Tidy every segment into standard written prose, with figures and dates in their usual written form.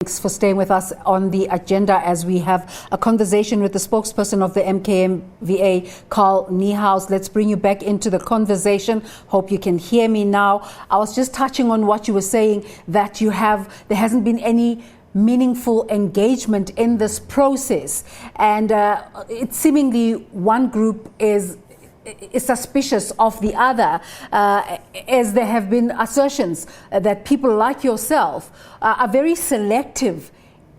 Thanks for staying with us on the agenda as we have a conversation with the spokesperson of the MKMVA, Carl Niehaus. Let's bring you back into the conversation. Hope you can hear me now. I was just touching on what you were saying, that there hasn't been any meaningful engagement in this process, and it's seemingly one group is suspicious of the other, as there have been assertions that people like yourself are very selective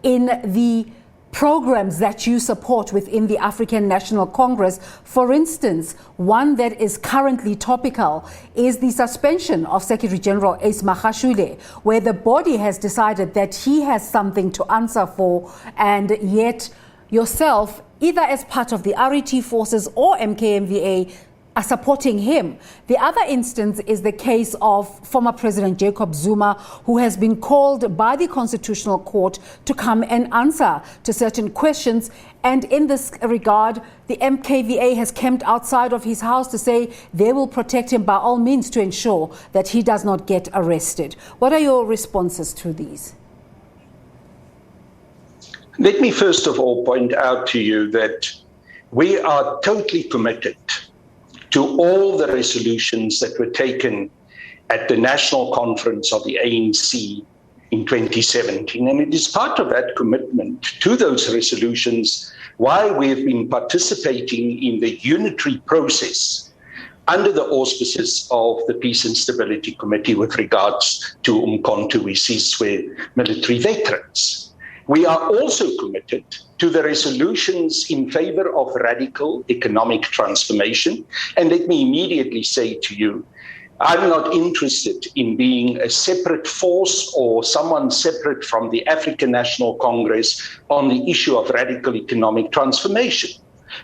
in the programs that you support within the African National Congress. For instance, one that is currently topical is the suspension of Secretary General Ace Magashule, where the body has decided that he has something to answer for, and yet yourself, either as part of the RET forces or MKMVA, are supporting him. The other instance is the case of former President Jacob Zuma, who has been called by the Constitutional Court to come and answer to certain questions. And in this regard, the MKVA has camped outside of his house to say they will protect him by all means to ensure that he does not get arrested. What are your responses to these? Let me first of all point out to you that we are totally committed to all the resolutions that were taken at the National Conference of the ANC in 2017. And it is part of that commitment to those resolutions why we have been participating in the unitary process under the auspices of the Peace and Stability Committee with regards to Umkhonto weSizwe military veterans. We are also committed to the resolutions in favor of radical economic transformation. And let me immediately say to you, I'm not interested in being a separate force or someone separate from the African National Congress on the issue of radical economic transformation.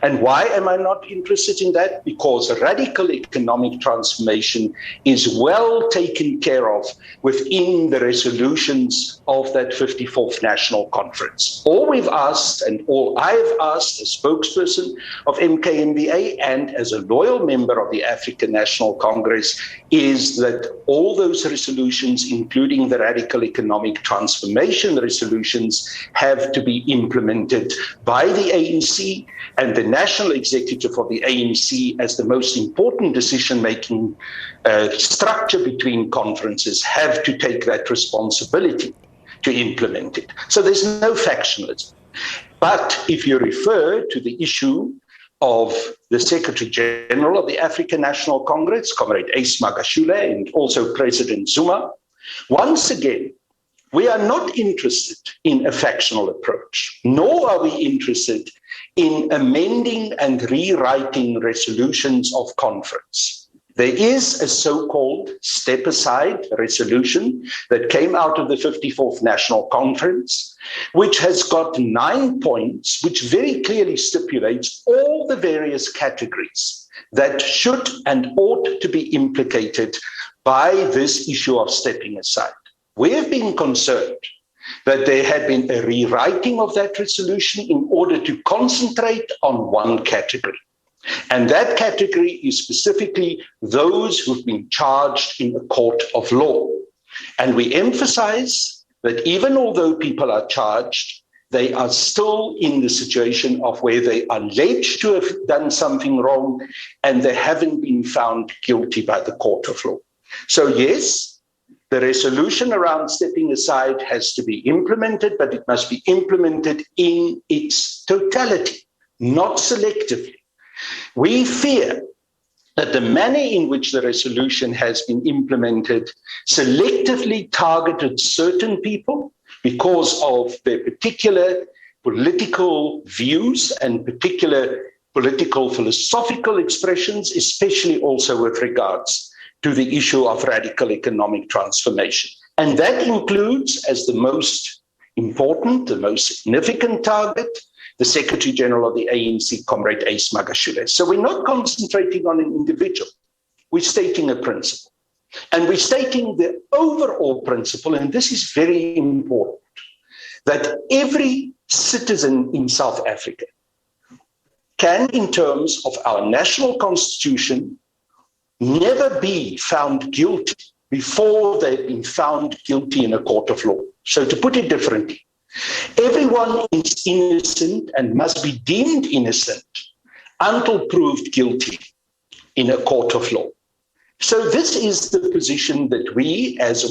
And why am I not interested in that? Because radical economic transformation is well taken care of within the resolutions of that 54th National Conference. All we've asked, and all I've asked as spokesperson of MKMVA and as a loyal member of the African National Congress, is that all those resolutions, including the radical economic transformation resolutions, have to be implemented by the ANC, and the National Executive of the ANC, as the most important decision-making structure between conferences, have to take that responsibility to implement it. So there's no factionalism. But if you refer to the issue of the Secretary General of the African National Congress, Comrade Ace Magashule, and also President Zuma, once again, we are not interested in a factional approach, nor are we interested in amending and rewriting resolutions of conference. There is a so-called step-aside resolution that came out of the 54th National Conference, which has got 9 points, which very clearly stipulates all the various categories that should and ought to be implicated by this issue of stepping aside. We have been concerned that there had been a rewriting of that resolution in order to concentrate on one category. And that category is specifically those who've been charged in a court of law. And we emphasize that even although people are charged, they are still in the situation of where they are alleged to have done something wrong and they haven't been found guilty by the court of law. So yes, the resolution around stepping aside has to be implemented, but it must be implemented in its totality, not selectively. We fear that the manner in which the resolution has been implemented selectively targeted certain people because of their particular political views and particular political philosophical expressions, especially also with regards to the issue of radical economic transformation. And that includes, as the most important, the most significant target, the Secretary General of the ANC, Comrade Ace Magashule. So we're not concentrating on an individual. We're stating a principle. And we're stating the overall principle, and this is very important, that every citizen in South Africa can, in terms of our national constitution, never be found guilty before they've been found guilty in a court of law. So to put it differently, Everyone is innocent and must be deemed innocent until proved guilty in a court of law. So this is the position that we as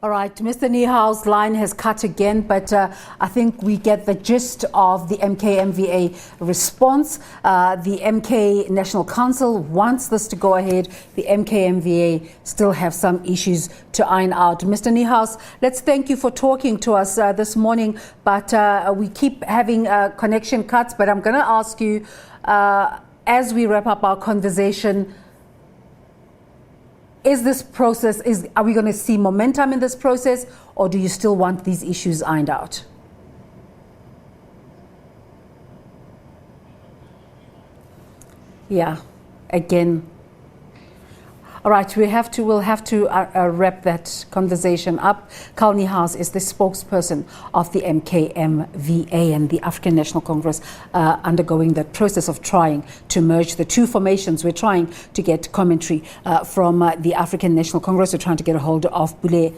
All right, Mr. Niehaus' line has cut again, but I think we get the gist of the MKMVA response. The MK National Council wants this to go ahead. The MKMVA still have some issues to iron out. Mr. Niehaus, let's thank you for talking to us this morning, but we keep having connection cuts, but I'm going to ask you, as we wrap up our conversation, is this process, are we going to see momentum in this process, or do you still want these issues ironed out? Yeah, again. All right, we'll have to wrap that conversation up. Carl Niehaus is the spokesperson of the MKMVA and the African National Congress, undergoing that process of trying to merge the two formations. We're trying to get commentary from the African National Congress. We're trying to get a hold of Bule